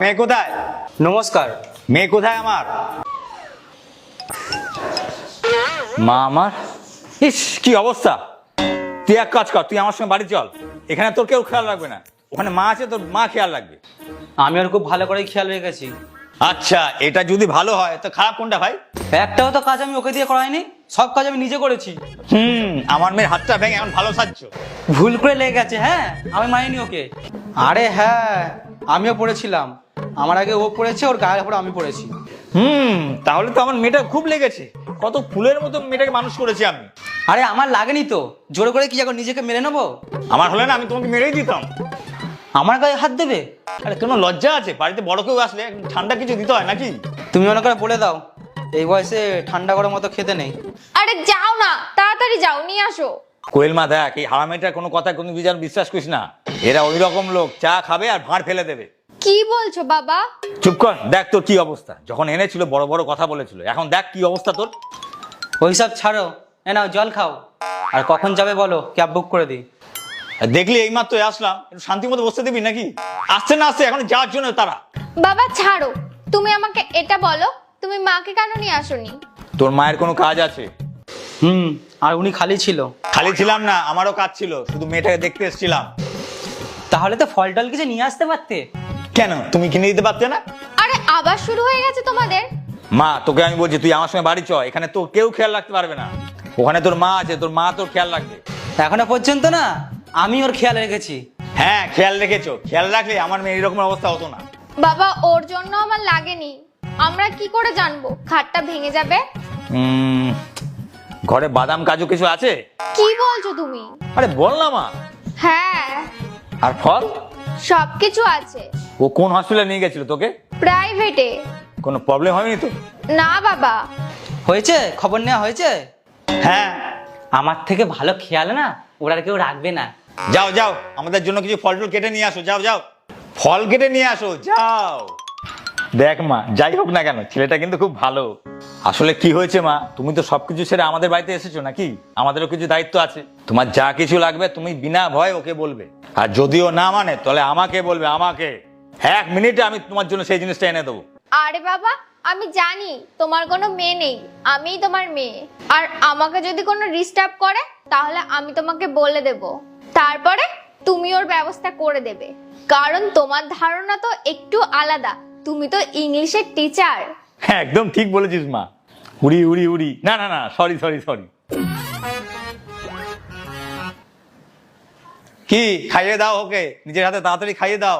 মেয়ে কোথায়? নমস্কার। মেয়ে কোথায় আমার? মা আমার? ইস কি অবস্থা! তুই এক কাজ কর, তুই আমার সঙ্গে বাড়ি চল। এখানে তোর কেউ খেয়াল রাখবে না, ওখানে মা আছে, তোর মা খেয়াল রাখবে। আমি ওর খুব ভালো করে খেয়াল রেখেছি। আচ্ছা, এটা যদি ভালো হয় তো খারাপ কোনটা ভাই? একটাও তো কাজ আমি ওকে দিয়ে করাইনি, সব কাজ আমি নিজে করেছি। আমার মেয়ের হাতটা ভেঙে এখন ভালো সাজছো। ভুল করে লেগে গেছে, হ্যাঁ আমি মানিনি ওকে। আরে হ্যাঁ, আমিও পড়েছিলাম, আমার আগে ও পড়েছে, ওর গায়ের উপরে আমি পড়েছি। তাহলে তো আমার মেয়েটা খুব লেগেছে। কত ফুলের মতো মেয়েটাকে মানুষ করেছি আমি। আরে আমার লাগেনি তো, জোর করে কি এখন নিজেকে মেরে নেবো? আমার হলে না আমি তোমাকে মেরেই দিতাম। আমার গায়ে হাত দেবে? আরে কোনো লজ্জা আছে? বাড়িতে বড় কেউ আসলে ঠান্ডা কিছু দিতে হয় নাকি? তুমি মনে করে বলে দাও, এই বয়সে ঠান্ডা গরম মতো খেতে নেই। আরে যাও না, তাড়াতাড়ি যাও, নিয়ে আসো। কোয়েল মা দেখ, এই হারামেটার কোনো কথা কোনো বিশ্বাস করিস না। এরা ওই রকম লোক, চা খাবে আর ভাঁড় ফেলে দেবে। কি বলছো বাবা? চুপ কর, দেখ তোর কি অবস্থা। যখন এনেছিল বড় বড় কথা বলেছিল, এখন দেখ কি অবস্থা তোর। ওইসব ছাড়ো, এ নাও জল খাও। আর কখন যাবে বলো, ক্যাব বুক করে দিই। দেখলি এইমাত্র আসলাম, একটু শান্তি মতো বসতে দিবি নাকি? আসছে না আসছে এখন যাওয়ার জন্য তারা। বাবা ছাড়ো, তুমি আমাকে এটা বলো, তুমি মাকে কেন নিয়ে আসোনি? তোর মায়ের কোনো কাজ আছে? আর উনি খালি ছিল। খালি ছিলাম না, আমারও কাজ ছিল, শুধু মেয়েটাকে দেখতে এসেছিলাম। তাহলে তো ফল টল কিছু নিয়ে আসতে পারতে। কেন, তুমি কিনে দিতে পারতে না? আরে আবার শুরু হয়ে গেছে তোমাদের। মা তোকে আমি বলছি, তুই আমার সঙ্গে বাড়ি চ। এখানে তো কেউ খেয়াল রাখতে পারবে না। ওখানে তোর মা আছে, তোর মা তোর খেয়াল রাখবে। এখনো পর্যন্ত না আমি ওর খেয়াল রেখেছি। হ্যাঁ খেয়াল রেখেছো, খেয়াল রাখলে আমার মেয়ে এরকম অবস্থা হতো না। বাবা ওর জন্য আমার লাগেনি, আমরা কি করে জানবো খাটটা ভেঙে যাবে? ঘরে বাদাম কাজু কিছু আছে? কি বলছো তুমি? আরে বল না মা। হ্যাঁ আর ফল? সবকিছু আছে। ও কোন হসপিটালে নিয়ে গেছিল তোকে? প্রাইভেটে। কোনো প্রবলেম হয়নি তো? না বাবা। হয়েছে, খবর নেওয়া হয়েছে? হ্যাঁ। আমার থেকে ভালো খেয়াল না ওরা আর কেউ রাখবে না। যাও যাও, আমাদের জন্য কিছু ফল টল কেটে নিয়ে আসো, যাও যাও, ফল কেটে নিয়ে আসো, যাও। দেখ মা, যাই হোক না কেন ছেলেটা কিন্তু খুব ভালো। আসলে কি হয়েছে মা, তুমি তো সবকিছু ছেড়ে আমাদের বাড়িতে এসেছো নাকি? আমাদেরও কিছু দায়িত্ব আছে। তোমার যা কিছু লাগবে তুমি বিনা ভয় ওকে বলবে, আর যদিও না মানে তাহলে আমাকে বলবে। আমাকে 1 মিনিটে আমি তোমার জন্য সেই জিনিসটা এনে দেবো। আরে বাবা, আমি জানি তোমার কোনো মেয়ে নেই, আমিই তোমার মেয়ে। আর আমাকে যদি কোনো ডিস্টার্ব করে তাহলে আমি তোমাকে বলে দেব, তারপরে তুমি ওর ব্যবস্থা করে দেবে। কারণ তোমার ধারণা তো একটু আলাদা, তুমি তো ইংলিশের টিচার। হ্যাঁ একদম ঠিক বলেছিস মা। উড়ি উড়ি উড়ি, না না না, সরি সরি সরি। কি খাইয়ে দাও ওকে, নিজের হাতে তাড়াতাড়ি খাইয়ে দাও।